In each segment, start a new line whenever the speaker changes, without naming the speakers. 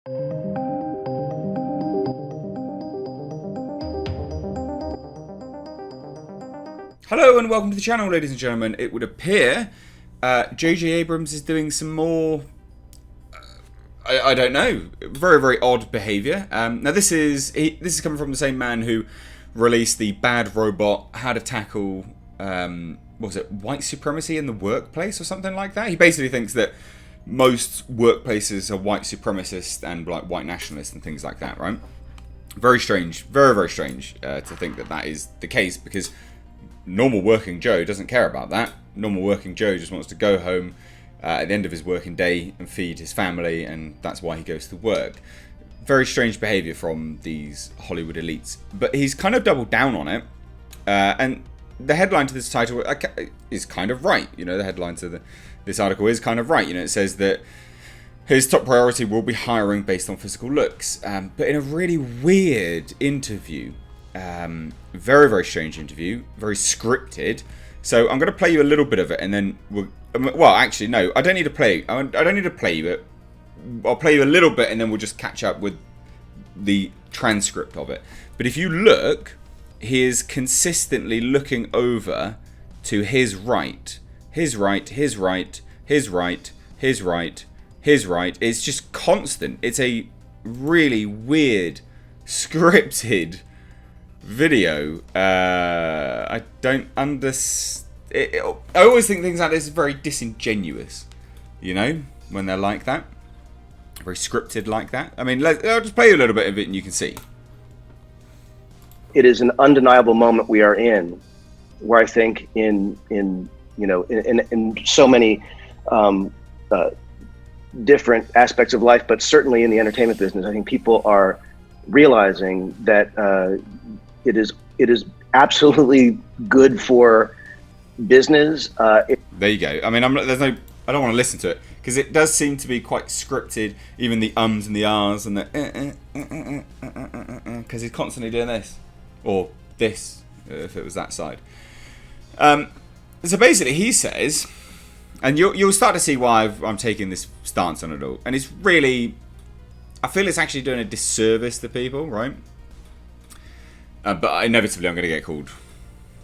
Hello and welcome to the channel, ladies and gentlemen. It would appear J.J. Abrams is doing some more, I don't know, very, very odd behaviour. Now this is coming from the same man who released the Bad Robot, How to Tackle, what was it, white supremacy in the workplace or something like that. He basically thinks that most workplaces are white supremacist and like white nationalist and things like that, right? Very strange, very, very strange to think that that is the case, because normal working Joe doesn't care about that. Normal working Joe just wants to go home at the end of his working day and feed his family, and that's why he goes to work. Very strange behaviour from these Hollywood elites. But he's kind of doubled down on it. And the headline to this title is kind of right. You know, the headline to this article is kind of right. You know, it says that his top priority will be hiring based on physical looks. But in a really weird interview, very, very strange interview, very scripted. So I'm going to play you a little bit of it, and then well, actually, no, I don't need to play. I don't need to play you it. I'll play you a little bit, and then we'll just catch up with the transcript of it. But if you look, he is consistently looking over to his right, his right, his right, his right, his right, his right. It's just constant. It's a really weird, scripted video. I don't understand. I always think things like this are very disingenuous, you know, when they're like that, very scripted like that. I mean, I'll just play you a little bit of it and you can see.
It is an undeniable moment we are in, where I think in so many different aspects of life, but certainly in the entertainment business, I think people are realizing that it is absolutely good for business.
There you go. I mean, I don't want to listen to it because it does seem to be quite scripted. Even the ums and the ahs and the because he's constantly doing this or this if it was that side. So basically, he says, and you'll start to see why I'm taking this stance on it all, and it's really, I feel it's actually doing a disservice to people, right? But inevitably, I'm going to get called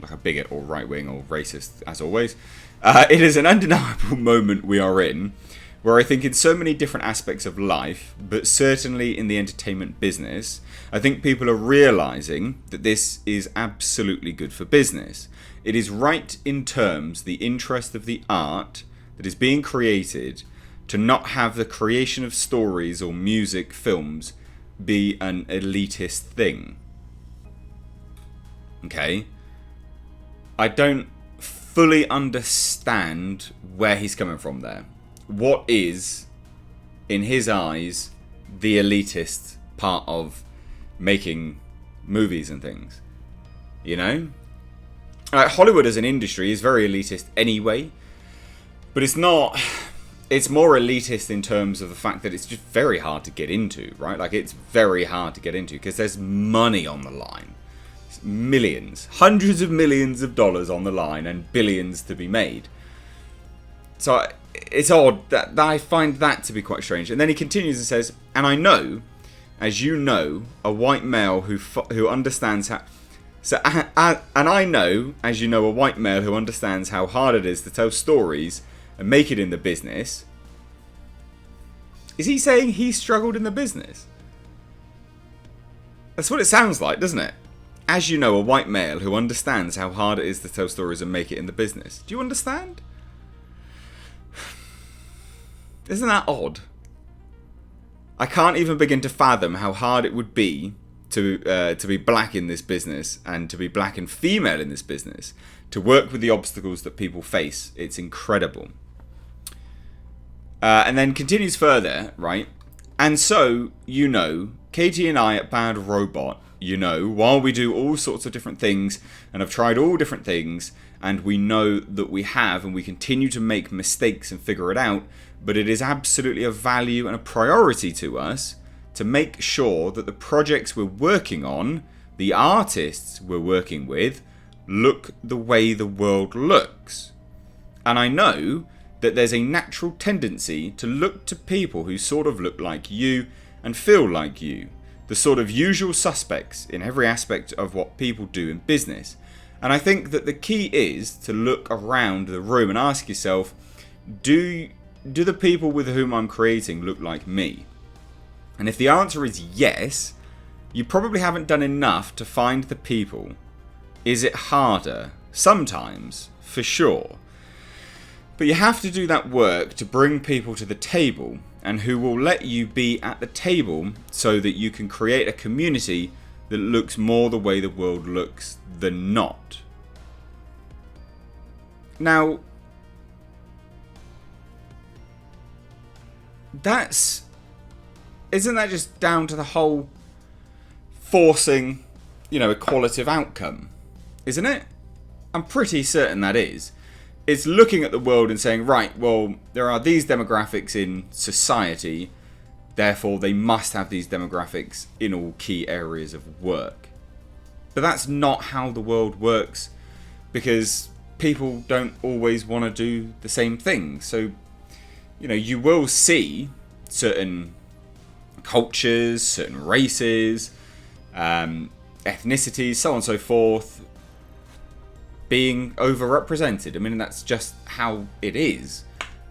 like a bigot or right-wing or racist, as always. It is an undeniable moment we are in, where I think in so many different aspects of life, but certainly in the entertainment business, I think people are realising that this is absolutely good for business. It is right in terms the interest of the art that is being created to not have the creation of stories or music, films, be an elitist thing. Okay? I don't fully understand where he's coming from there. What is, in his eyes, the elitist part of making movies and things? You know? Hollywood as an industry is very elitist anyway, but it's not. It's more elitist in terms of the fact that it's just very hard to get into, right? Like, it's very hard to get into because there's money on the line. Millions, hundreds of millions of dollars on the line and billions to be made. So it's odd that I find that to be quite strange. And then he continues and says, and I know, as you know, a white male who understands how... So, and I know, as you know, a white male who understands how hard it is to tell stories and make it in the business. Is he saying he struggled in the business? That's what it sounds like, doesn't it? As you know, a white male who understands how hard it is to tell stories and make it in the business. Do you understand? Isn't that odd? I can't even begin to fathom how hard it would be to be black in this business and to be black and female in this business, to work with the obstacles that people face. It's incredible. And then continues further, right? And so, you know, Katie and I at Bad Robot, you know, while we do all sorts of different things and have tried all different things, and we know that we have and we continue to make mistakes and figure it out, but it is absolutely a value and a priority to us to make sure that the projects we're working on, the artists we're working with, look the way the world looks. And I know that there's a natural tendency to look to people who sort of look like you and feel like you, the sort of usual suspects in every aspect of what people do in business. And I think that the key is to look around the room and ask yourself, do the people with whom I'm creating look like me? And if the answer is yes, you probably haven't done enough to find the people. Is it harder? Sometimes, for sure. But you have to do that work to bring people to the table, and who will let you be at the table so that you can create a community that looks more the way the world looks than not. Now, isn't that just down to the whole forcing, equalitative outcome? Isn't it? I'm pretty certain that is. It's looking at the world and saying, right, well, there are these demographics in society, therefore they must have these demographics in all key areas of work. But that's not how the world works, because people don't always want to do the same thing. So, you will see certain cultures, certain races, ethnicities, so on and so forth, being overrepresented. I mean, that's just how it is.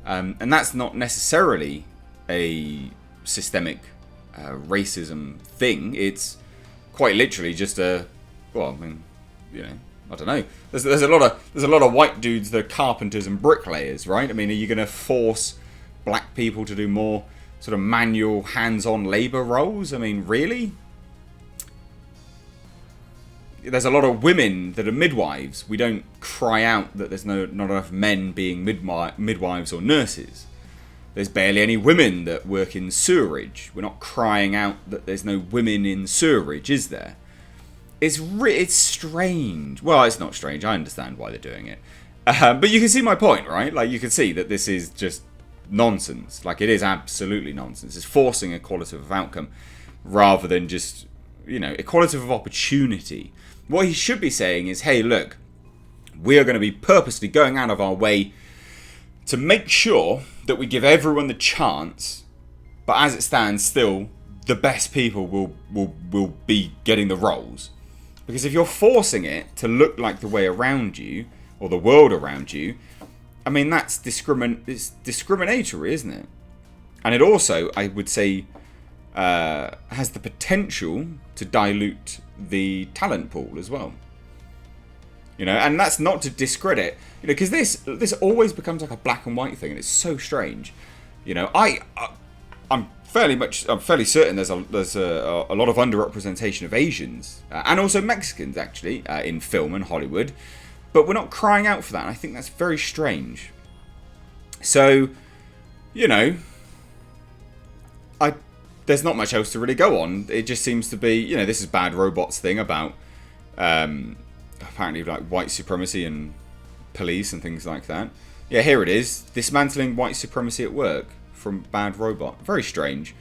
And that's not necessarily a systemic racism thing. It's quite literally just I don't know. There's a lot of white dudes that are carpenters and bricklayers, right? I mean, are you going to force black people to do more sort of manual, hands-on labor roles? I mean, really? There's a lot of women that are midwives. We don't cry out that there's not enough men being midwives or nurses. There's barely any women that work in sewerage. We're not crying out that there's no women in sewerage, is there? It's strange. Well, it's not strange. I understand why they're doing it. But you can see my point, right? Like, you can see that this is just nonsense. Like, it is absolutely nonsense. It's forcing a qualitative outcome rather than just, equalitative of opportunity. What he should be saying is, hey, look, we are going to be purposely going out of our way to make sure that we give everyone the chance, but as it stands, still, the best people will be getting the roles. Because if you're forcing it to look like the way around you, or the world around you, I mean, it's discriminatory, isn't it? And it also, I would say, has the potential to dilute the talent pool as well. And that's not to discredit, because this always becomes like a black and white thing, and it's so strange. I'm fairly certain there's a lot of underrepresentation of Asians and also Mexicans actually in film and Hollywood, but we're not crying out for that. And I think that's very strange. So, there's not much else to really go on. It just seems to be, this is Bad Robot's thing about apparently like white supremacy and police and things like that. Yeah, here it is. Dismantling white supremacy at work from Bad Robot. Very strange.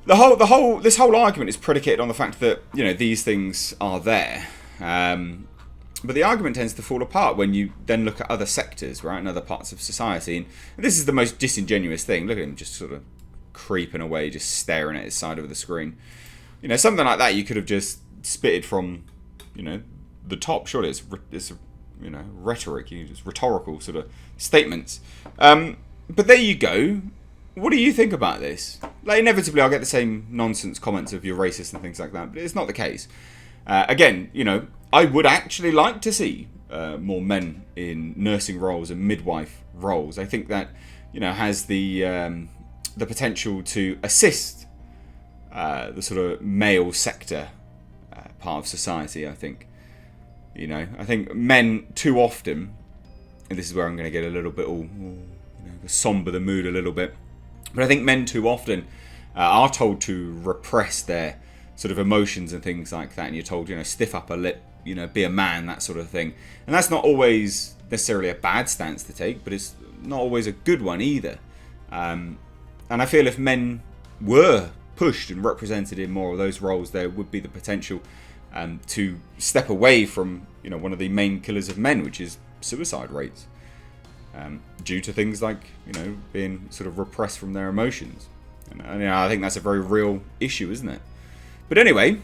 This whole argument is predicated on the fact that, these things are there. But the argument tends to fall apart when you then look at other sectors, right, and other parts of society. And this is the most disingenuous thing. Look at him just sort of creeping away, just staring at his side of the screen. Something like that you could have just spitted from, the top. Surely it's rhetoric, just rhetorical sort of statements. But there you go. What do you think about this? Like, inevitably I'll get the same nonsense comments of you're racist and things like that, but it's not the case. Again, I would actually like to see more men in nursing roles and midwife roles. I think that, has the potential to assist the sort of male sector part of society, I think. I think men too often, and this is where I'm going to get a little bit somber the mood a little bit, but I think men too often are told to repress their sort of emotions and things like that, and you're told, stiff upper lip, be a man, that sort of thing. And that's not always necessarily a bad stance to take, but it's not always a good one either. And I feel if men were pushed and represented in more of those roles, there would be the potential to step away from, one of the main killers of men, which is suicide rates, due to things like, being sort of repressed from their emotions. And I think that's a very real issue, isn't it? But anyway,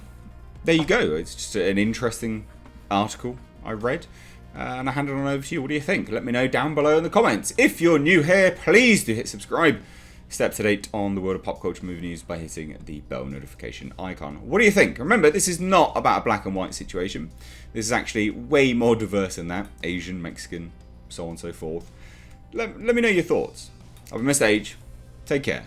there you go. It's just an interesting article I read. And I hand it on over to you. What do you think? Let me know down below in the comments. If you're new here, please do hit subscribe. Stay up to date on the world of pop culture movie news by hitting the bell notification icon. What do you think? Remember, this is not about a black and white situation. This is actually way more diverse than that. Asian, Mexican, so on and so forth. Let me know your thoughts. I've been Mr. H. Take care.